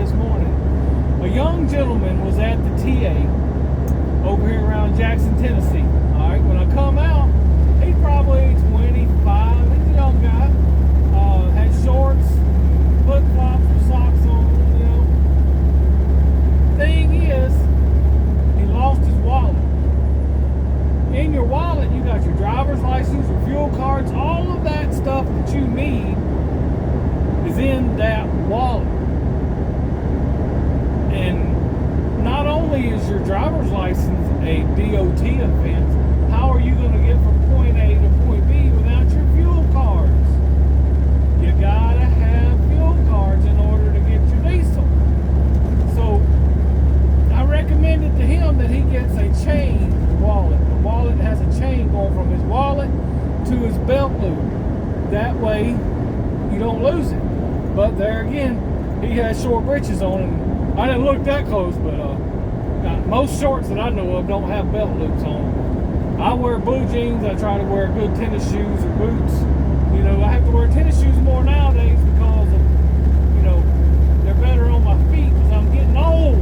this morning. A young gentleman was at the TA over here around Jackson, Tennessee. All right, when I come out, he's probably 25. He's a young guy. Had shorts, flip-flops with socks on, you know. Thing is, he lost his wallet. In your wallet, you got your driver's license, your fuel cards, all of that stuff that you need is in that wallet. And not only is your driver's license a DOT offense, how are you going to get from point A to point B without your fuel cards? You gotta have fuel cards in order to get your diesel. So I recommended to him that he gets a chain wallet. A wallet that has a chain going from his wallet to his belt loop. That way you don't lose it. But there again, he has short breeches on, and I didn't look that close, but most shorts that I know of don't have belt loops on them. I wear blue jeans. I try to wear good tennis shoes or boots. You know, I have to wear tennis shoes more nowadays because of, you know, they're better on my feet because I'm getting old.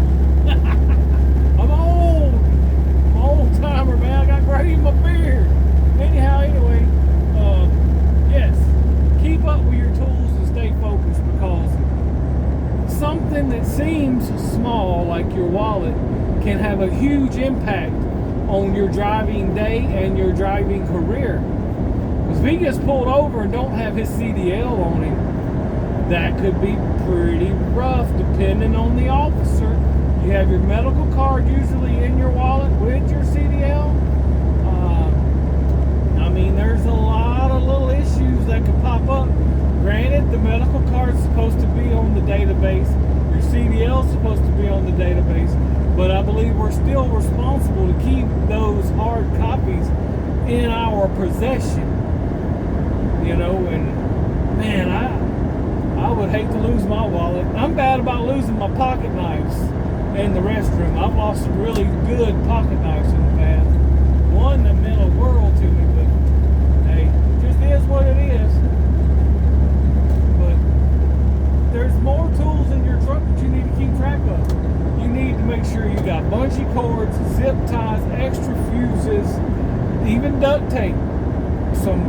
I'm old. I'm an old timer, man. I got gray in my beard. Anyhow, anyway, yes, keep up with your tools and stay focused, because something that seems small, like your wallet, can have a huge impact on your driving day and your driving career. Because if he gets pulled over and don't have his CDL on him, that could be pretty rough depending on the officer. You have your medical card usually in your wallet with your CDL. I mean, there's a lot of little issues that could pop up. Granted, the medical card is supposed to be on the database. Your CDL is supposed to be on the database. But I believe we're still responsible to keep those hard copies in our possession. You know, and man, I would hate to lose my wallet. I'm bad about losing my pocket knives in the restroom. I've lost some really good pocket knives in the past. One that meant a world to me, but hey, it just is what it is. But there's more tools in your truck that you need to keep track of. You need to make sure you got bungee cords, zip ties, extra fuses, even duct tape, some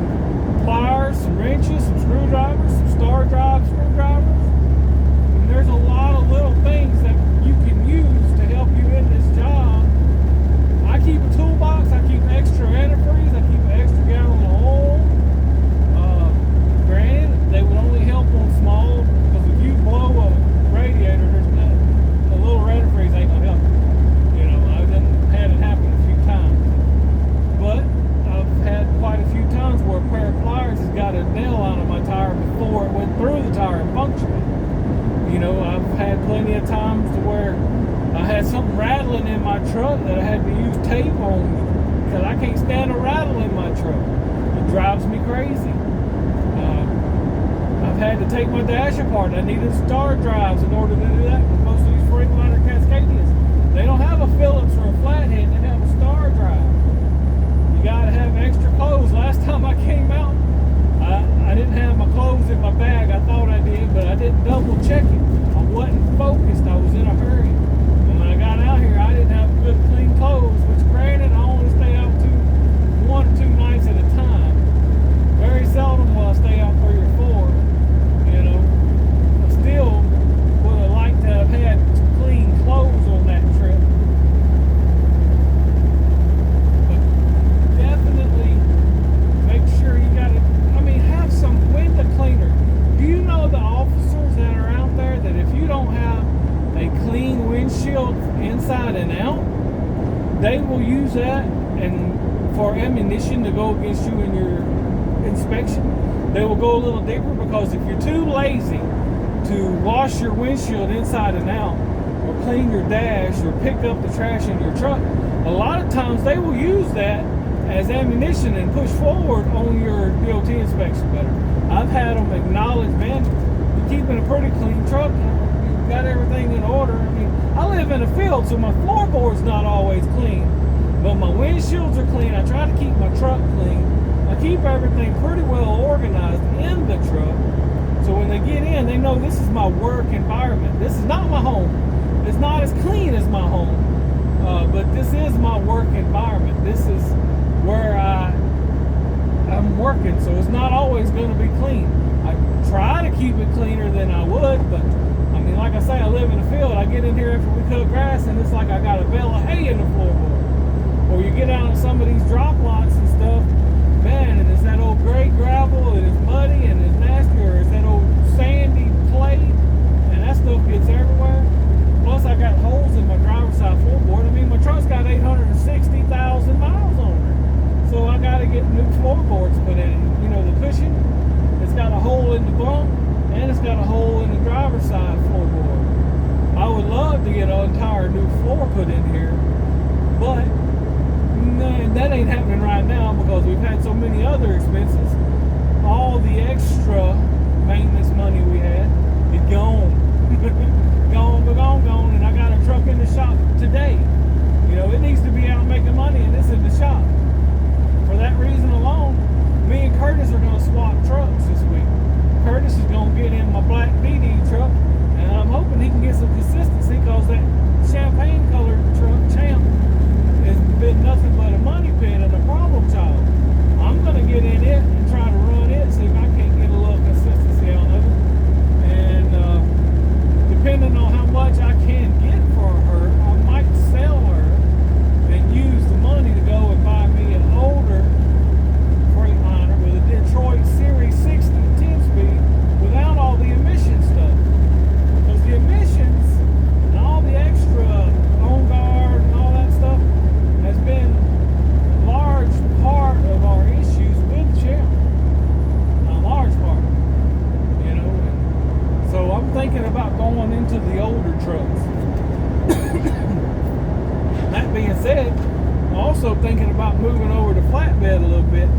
pliers, some wrenches, some screwdrivers, some star drive screwdrivers. And there's a lot of little things that you can use to help you in this job. I keep a toolbox, I keep extra antifreeze, I keep an extra gallon of oil. Granted, they would only help on small, because if you blow a radiator, there's nothing. A little antifreeze ain't gonna help. You know, I've had it happen a few times. But I've had quite a few times where a pair of pliers has got a nail out of my tire before it went through the tire and punctured it. You know, I've had plenty of times to where I had something rattling in my truck that I had to use tape on, because I can't stand a rattle in my truck. It drives me crazy. I've had to take my dash apart. I needed star drives in order to do that, because most of these Freightliner Cascadians, they don't have a Phillips or a flathead, they have a star drive. You gotta have extra clothes. Last time I came out, I didn't have my clothes in my bag. I thought I did, but I didn't double check it. I wasn't focused. I was in a hurry. And when I got out here, I didn't have good clean clothes, which granted, I only stay out 1 or 2 nights at a time. Very seldom will I stay out 3 or 4. You know, I still would have liked to have had clean clothes on that trip. But definitely make sure you got to, have some window cleaner. Do you know the officers that are out there that if you don't have a clean windshield inside and out, they will use that and for ammunition to go against you in your inspection? They will go a little deeper, because if you're too lazy to wash your windshield inside and out, or clean your dash, or pick up the trash in your truck, a lot of times they will use that as ammunition and push forward on your DOT inspection better. I've had them acknowledge, man, you're keeping a pretty clean truck, you've got everything in order. I mean, I live in a field, so my floorboard's not always clean, but my windshields are clean. I try to keep my truck clean. I keep everything pretty well organized in the truck. So when they get in, they know this is my work environment. This is not my home. It's not as clean as my home, but this is my work environment. This is where I'm working, so it's not always going to be clean. I try to keep it cleaner than I would, but I mean, like I say, I live in a field. I get in here after we cut grass, and it's like I got a bale of hay in the floorboard. Or you get out on some of these drop lots and stuff, man, and it's that old gray gravel, and it's muddy, and it's nasty, or it's that old sandy clay, and that stuff gets everywhere. Plus, I got holes in my driver's side floorboard. I mean, my truck's got 860,000 miles on it. So I got to get new floorboards put in it. You know, the cushion, it's got a hole in the bump, and it's got a hole in the driver's side floorboard. I would love to get an entire new floor put in here, but that ain't happening right now because we've had so many other expenses. All the extra maintenance money we had is gone. gone, and I got a truck in the shop today. You know, it needs to be out making money, and it's in the shop. For that reason alone, me and Curtis are going to swap trucks this week. Curtis is going to get in my black DD truck, and I'm hoping he can get some consistency because that champagne colored truck, Champ, has been nothing but a money pit and a problem child. I'm going to get in it and try to run it, see if I can't get a little consistency out of it. And depending on how much I can get for her, I might sell her and use the money to go and buy me an older Freightliner with a Detroit Series 60 10-speed without all the emission stuff. Because the emissions and all the extra on guard and all that stuff has been a large part of our issues with Champ. A large part. You know, and so I'm thinking about going into the older trucks. That being said, I'm also thinking about moving over to flatbed a little bit.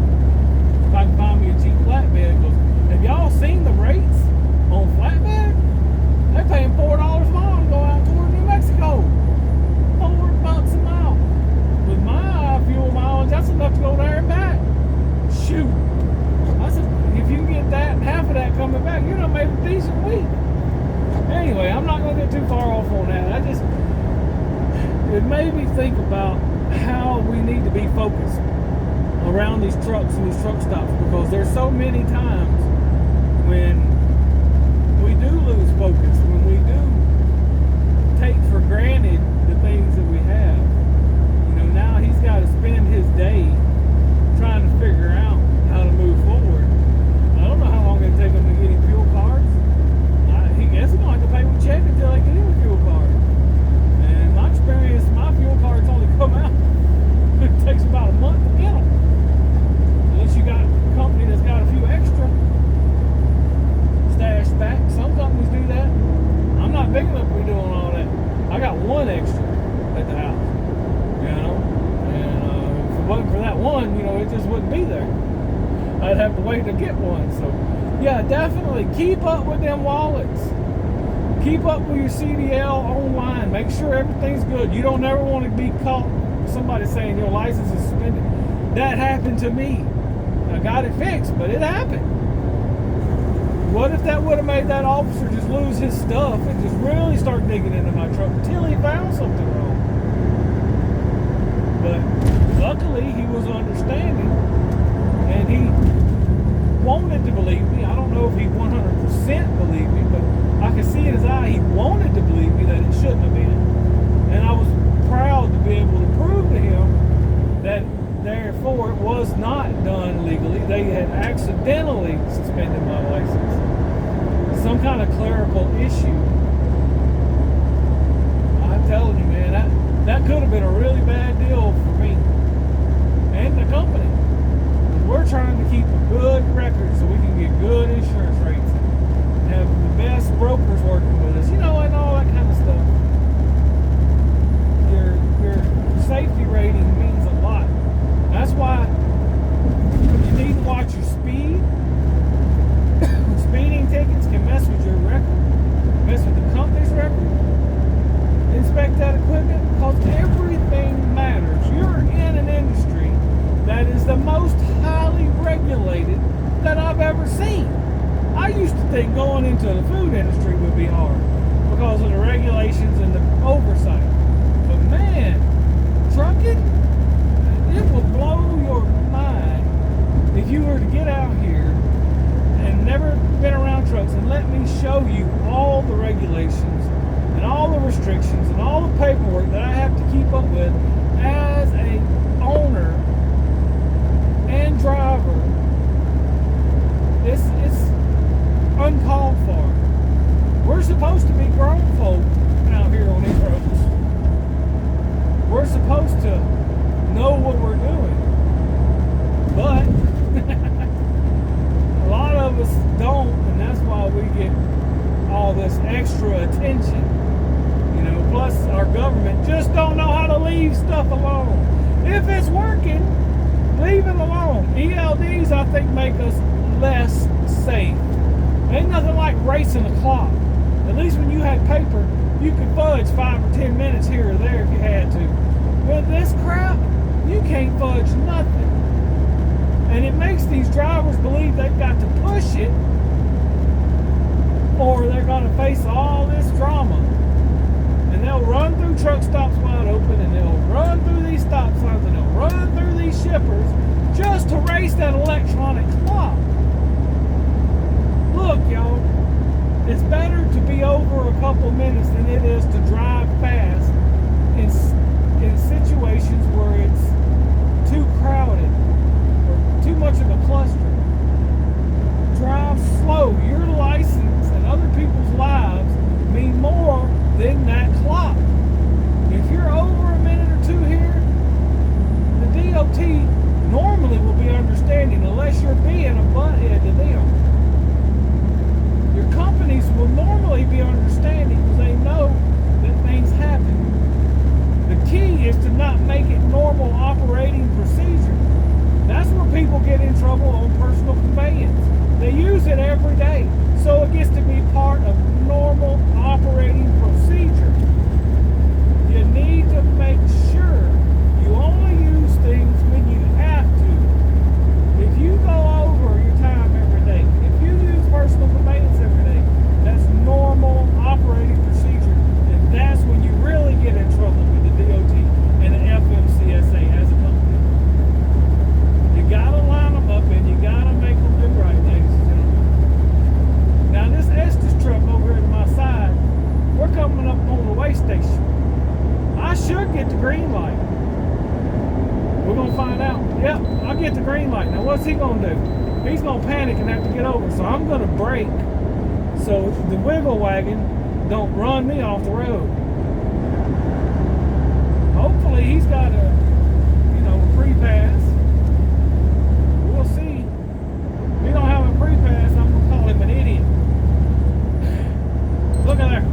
If I can find me a cheap flatbed. Because have y'all seen the rates on flatbed? They're paying $4 a mile to go out toward New Mexico. $4 a mile. With my fuel mileage, that's enough to go there and back. Shoot. I said, if you can get that and half of that coming back, you're gonna make a decent week. Anyway, I'm not gonna get too far off on that. It made me think about how we need to be focused around these trucks and these truck stops, because there's so many times when we do lose focus, when we do take for granted the things that we have. You know, now he's got to spend his day trying to figure out how to move forward. I don't know how long it'll take him to get him fuel cards. He guess he's going to have to pay with check until they get him a fuel card. And in my experience, my fuel cards only come out. It takes about a month to get them. Unless you got a company that's got a few extra stashed back. Some companies do that. I'm not big enough to be doing all that. I got one extra at the house. You know? And if it wasn't for that one, you know, it just wouldn't be there. I'd have to wait to get one. So, yeah, definitely keep up with them wallets. Keep up with your CDL online. Make sure everything's good. You don't ever want to be caught somebody saying your license is suspended. That happened to me. I got it fixed, but it happened. What if that would have made that officer just lose his stuff and just really start digging into my truck until he found something wrong? But luckily he was understanding and he wanted to believe me. I don't know if he 100% believed me, but I could see in his eye he wanted to believe me that it shouldn't have been. And I was proud to be able to prove to him that therefore it was not done legally. They had accidentally suspended my license. Some kind of clerical issue. I'm telling you, man, that could have been a really bad deal for me and the company. We're trying to keep a good record so we can get good insurance rates and have the best brokers working with us, you know, and all that kind of stuff. Your safety rating means a lot. That's why you need to watch your speed. Speeding tickets can mess with your record, mess with the company's record. Inspect that equipment, because everything matters. You're in an industry that is the most highly regulated that I've ever seen. I used to think going into the food industry would be hard because of the regulations and the oversight. But man, trucking, it will blow your mind if you were to get out here and never been around trucks and let me show you all the regulations and all the restrictions and all the paperwork that I have to keep up with as a owner and driver. It's uncalled for. We're supposed to be grown folk out here on these roads. We're supposed to know what we're doing. But a lot of us don't, and that's why we get all this extra attention. You know, plus our government just don't know how to leave stuff alone. If it's working, leave it alone. ELDs, I think, make us less safe. Ain't nothing like racing the clock. At least when you had paper, you could fudge 5 or 10 minutes here or there if you had to. With this crap, you can't fudge nothing. And it makes these drivers believe they've got to push it or they're going to face all this drama. And they'll run through truck stops wide open, and they'll run through these stop signs, and they'll run through these shippers just to race that electronic clock. Look, y'all, it's better to be over a couple minutes than it is to drive fast in situations where it's too crowded or too much of a cluster. Drive slow. Your license and other people's lives mean more than that clock. If you're over a minute or two here, the DOT normally will be understanding unless you're being a butthead to them. Your companies will normally be understanding because they know that things happen. The key is to not make it normal operating procedure. That's where people get in trouble on personal conveyance. They use it every day, so it gets to be part of normal operating procedure. You need to make sure you only use things when you have to. If you go over your time every day, if you use personal conveyance every day, that's normal operating procedure, and that's when you really get in trouble with the DOT and the FMCSA as a company. You gotta line them up and you gotta make them do right, ladies and gentlemen. Now this Estes truck over here to my side, we're coming up on the way station. I should get the green light. We're gonna find out. Yep, I'll get the green light. Now what's he gonna do? He's gonna panic and have to get over. So I'm gonna brake so the wiggle wagon don't run me off the road. Hopefully he's got a pre-pass. We'll see. If we don't have a pre-pass, I'm gonna call him an idiot. Look at there.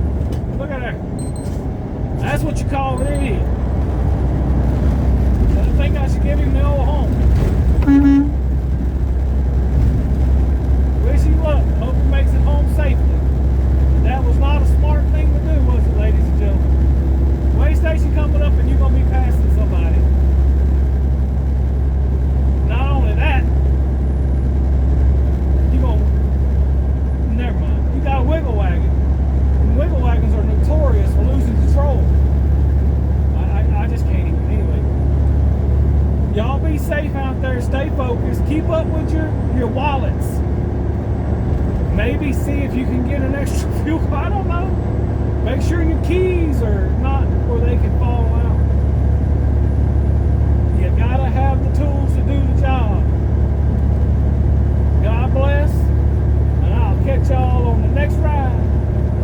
Look at there. That's what you call an idiot. I think I should give him the old home. Wish him luck. Hope he makes it home safely. That was not a smart thing to do, was it, ladies and gentlemen? Way station coming up and you're going to be passing somebody. Not only that, you're going to... Never mind. You got a wiggle wagon. And wiggle wagons are notorious for losing control. I just can't even. Anyway. Y'all be safe out there. Stay focused. Keep up with your wallets. Maybe see if you can get an extra fuel. I don't know. Make sure your keys are not where they can fall out. You gotta have the tools to do the job. God bless. And I'll catch y'all on the next ride.